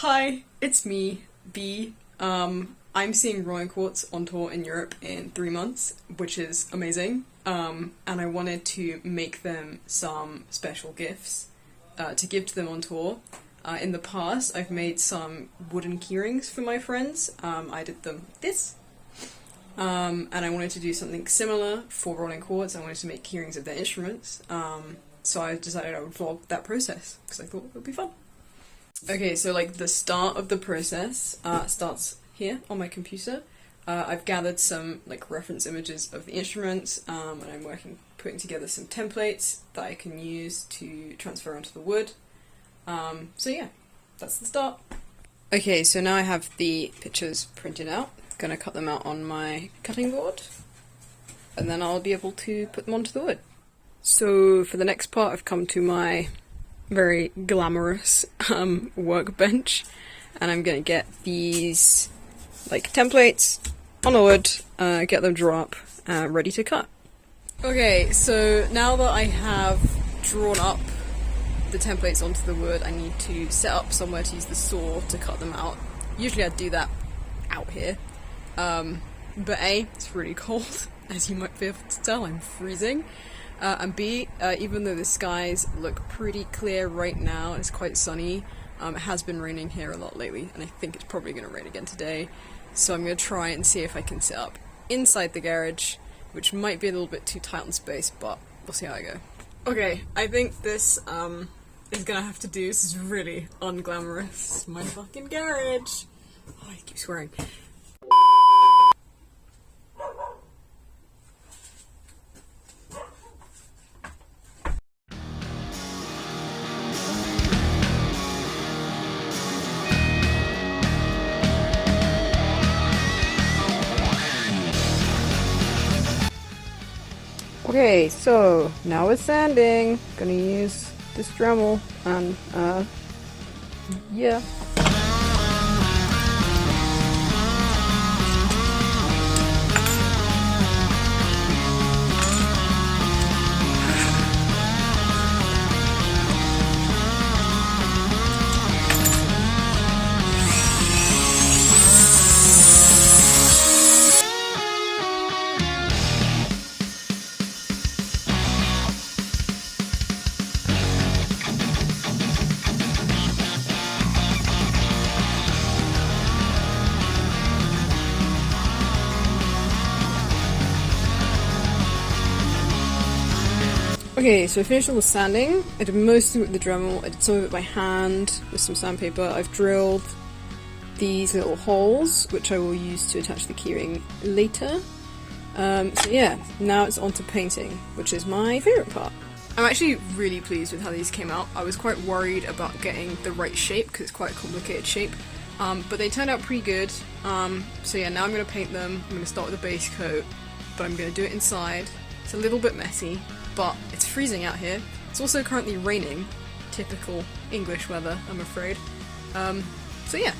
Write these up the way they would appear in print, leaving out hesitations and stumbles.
Hi, it's me, B. I'm seeing Rolling Quartz on tour in Europe in 3 months, which is amazing. And I wanted to make them some special gifts to give to them on tour. In the past, I've made some wooden keyrings for my friends. I did them this. And I wanted to do something similar for Rolling Quartz. I wanted to make keyrings of their instruments. So I decided I would vlog that process because I thought it would be fun. Okay, so like the start of the process starts here on my computer. I've gathered some like reference images of the instruments, and I'm putting together some templates that I can use to transfer onto the wood. So yeah, that's the start. Okay, so now I have the pictures printed out. Gonna cut them out on my cutting board, and then I'll be able to put them onto the wood. So for the next part, I've come to my very glamorous workbench, and I'm gonna get these like templates on the wood, get them drawn up, ready to cut. Okay, so now that I have drawn up the templates onto the wood, I need to set up somewhere to use the saw to cut them out. Usually I'd do that out here, but A, it's really cold, as you might be able to tell, I'm freezing. And B, even though the skies look pretty clear right now, it's quite sunny, it has been raining here a lot lately, and I think it's probably going to rain again today, so I'm going to try and see if I can set up inside the garage, which might be a little bit too tight on space, but we'll see how I go. Okay, I think this is going to have to do. This is really unglamorous. My fucking garage! Oh, I keep swearing. Okay, so now we're sanding. Gonna use this Dremel and yeah. Okay, so I finished all the sanding. I did most of it with the Dremel, I did some of it by hand with some sandpaper. I've drilled these little holes, which I will use to attach the keyring later. So yeah, now it's on to painting, which is my favourite part. I'm actually really pleased with how these came out. I was quite worried about getting the right shape, because it's quite a complicated shape, but they turned out pretty good. So yeah, now I'm going to paint them. I'm going to start with a base coat, but I'm going to do it inside. It's a little bit messy, but it's freezing out here. It's also currently raining. Typical English weather, I'm afraid. So yeah.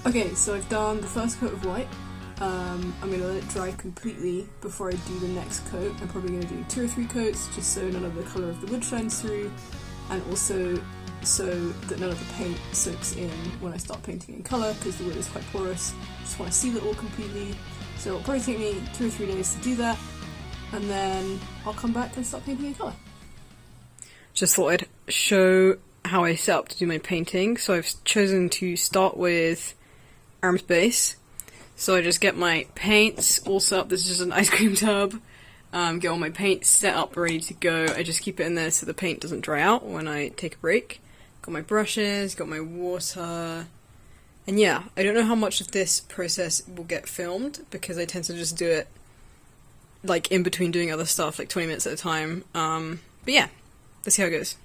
Okay, so I've done the first coat of white. I'm going to let it dry completely before I do the next coat. I'm probably going to do 2 or 3 coats just so none of the colour of the wood shines through, and also so that none of the paint soaks in when I start painting in colour, because the wood is quite porous. Just want to seal it all completely. So it'll probably take me 2 or 3 days to do that, and then I'll come back and start painting in colour. Just thought I'd show how I set up to do my painting. So I've chosen to start with arms base. So I just get my paints all set up. This is just an ice cream tub. Get all my paint set up, ready to go. I just keep it in there so the paint doesn't dry out when I take a break. Got my brushes, got my water, and yeah, I don't know how much of this process will get filmed because I tend to just do it like in between doing other stuff, like 20 minutes at a time. But yeah, let's see how it goes.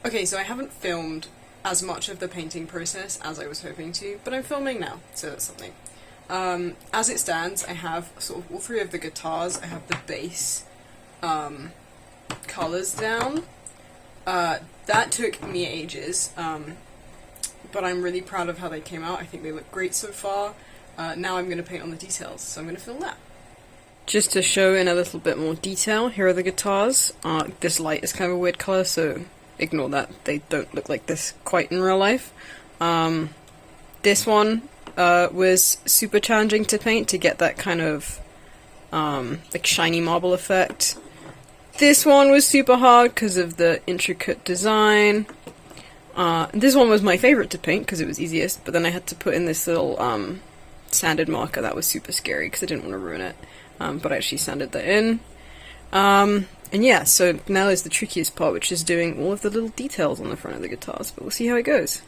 Okay, so I haven't filmed as much of the painting process as I was hoping to, but I'm filming now, so that's something. As it stands, I have sort of all three of the guitars. I have the bass colours down. That took me ages, but I'm really proud of how they came out. I think they look great so far. Now I'm going to paint on the details, so I'm going to film that. Just to show in a little bit more detail, here are the guitars. This light is kind of a weird colour, so ignore that. They don't look like this quite in real life. This one was super challenging to paint to get that kind of like shiny marble effect. This one was super hard because of the intricate design. This one was my favourite to paint because it was easiest, but then I had to put in this little sanded marker that was super scary because I didn't want to ruin it. But I actually sanded that in. And yeah, so now is the trickiest part, which is doing all of the little details on the front of the guitars, but we'll see how it goes.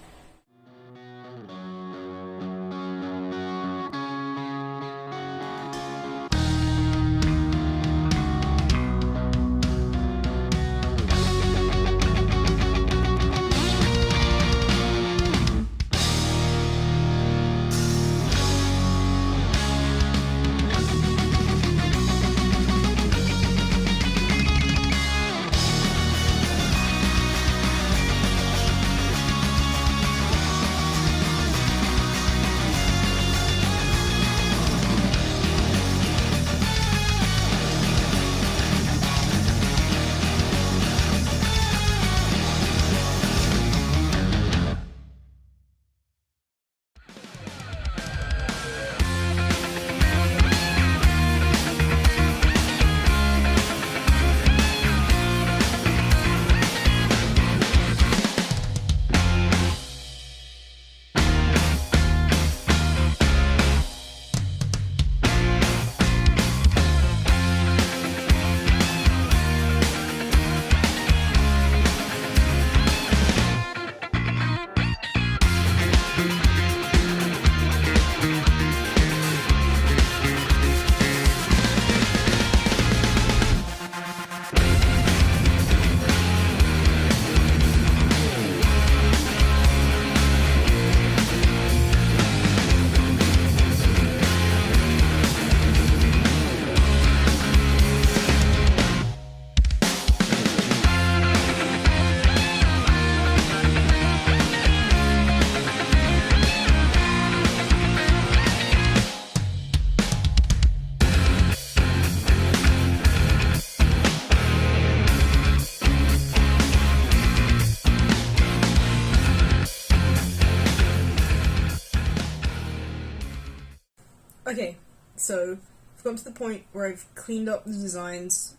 Okay, so I've gotten to the point where I've cleaned up the designs,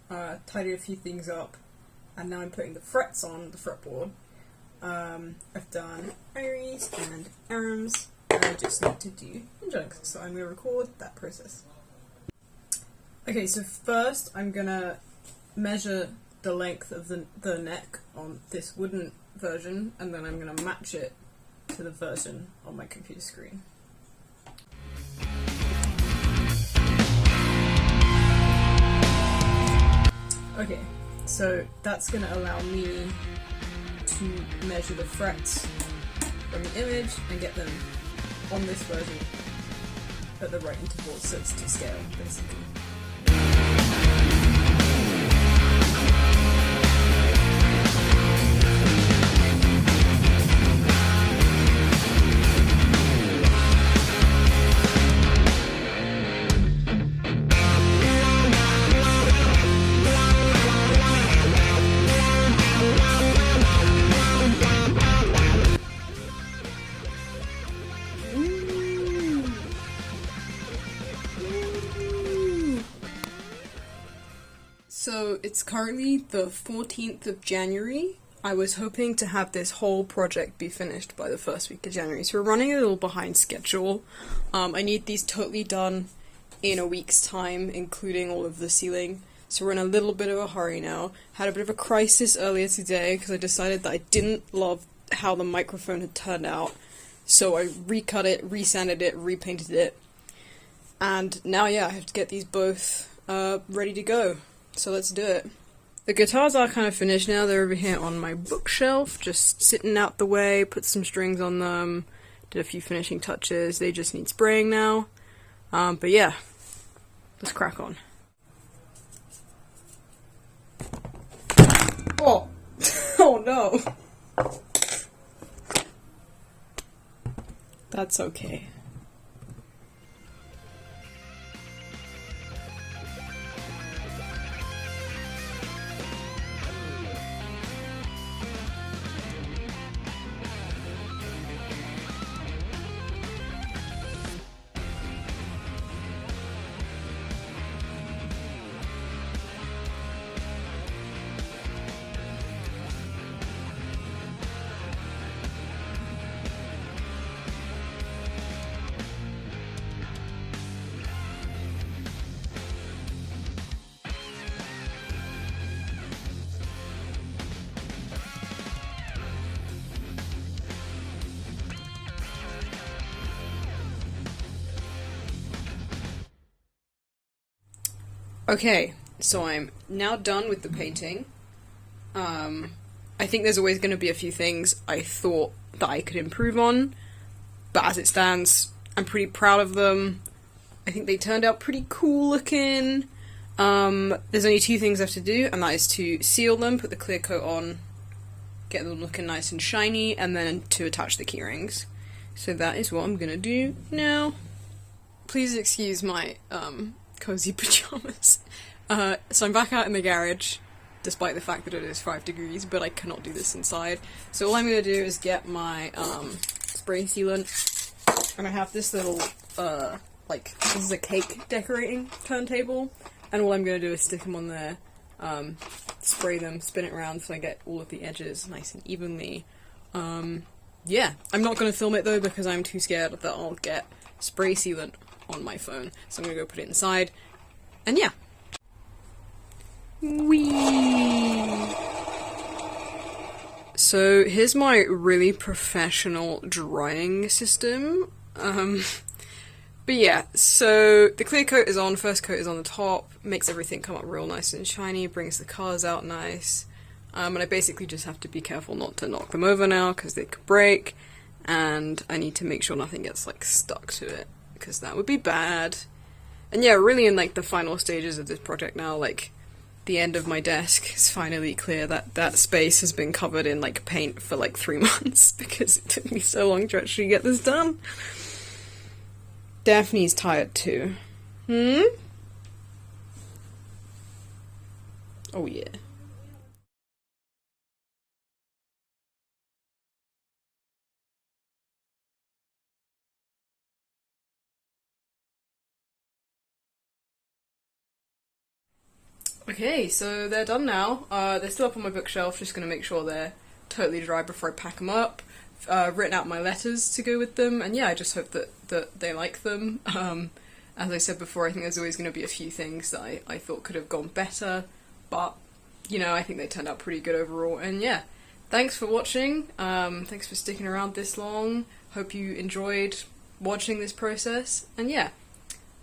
tidied a few things up, and now I'm putting the frets on the fretboard. I've done iris and arms, and I just need to do conjuncts, so I'm going to record that process. Okay, so first I'm going to measure the length of the neck on this wooden version, and then I'm going to match it to the version on my computer screen. Okay, so that's going to allow me to measure the frets from the image and get them on this version at the right intervals, so it's to scale, basically. So it's currently the 14th of January. I was hoping to have this whole project be finished by the first week of January, so we're running a little behind schedule. I need these totally done in a week's time, including all of the ceiling, so we're in a little bit of a hurry now. Had a bit of a crisis earlier today because I decided that I didn't love how the microphone had turned out, so I recut it, resanded it, repainted it, and now yeah, I have to get these both ready to go. So let's do it. The guitars are kind of finished now. They're over here on my bookshelf, just sitting out the way, put some strings on them, did a few finishing touches. They just need spraying now. But yeah, let's crack on. Oh! Oh no! That's okay. Okay, so I'm now done with the painting. I think there's always going to be a few things I thought that I could improve on, but as it stands, I'm pretty proud of them. I think they turned out pretty cool looking. There's only two things I have to do, and that is to seal them, put the clear coat on, get them looking nice and shiny, and then to attach the keyrings. So that is what I'm gonna do now. Please excuse my, cozy pajamas. So I'm back out in the garage, despite the fact that it is 5 degrees, but I cannot do this inside. So all I'm going to do is get my spray sealant, and I have this little, this is a cake decorating turntable, and all I'm going to do is stick them on there, spray them, spin it around so I get all of the edges nice and evenly. Yeah, I'm not going to film it though because I'm too scared that I'll get spray sealant on my phone, so I'm gonna go put it inside, and yeah. Whee! So here's my really professional drying system. But yeah, so the clear coat is on, first coat is on the top, makes everything come up real nice and shiny, brings the colours out nice, and I basically just have to be careful not to knock them over now, because they could break, and I need to make sure nothing gets, like, stuck to it, because that would be bad. And yeah, really in, like, the final stages of this project now, like, the end of my desk is finally clear. That space has been covered in, like, paint for, like, 3 months, because it took me so long to actually get this done. Daphne's tired too. Oh yeah. Okay, so they're done now. They're still up on my bookshelf, just gonna make sure they're totally dry before I pack them up. Written out my letters to go with them, and yeah, I just hope that they like them. As I said before, I think there's always going to be a few things that I thought could have gone better, but, you know, I think they turned out pretty good overall, and yeah. Thanks for watching, thanks for sticking around this long, hope you enjoyed watching this process, and yeah,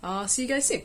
I'll see you guys soon.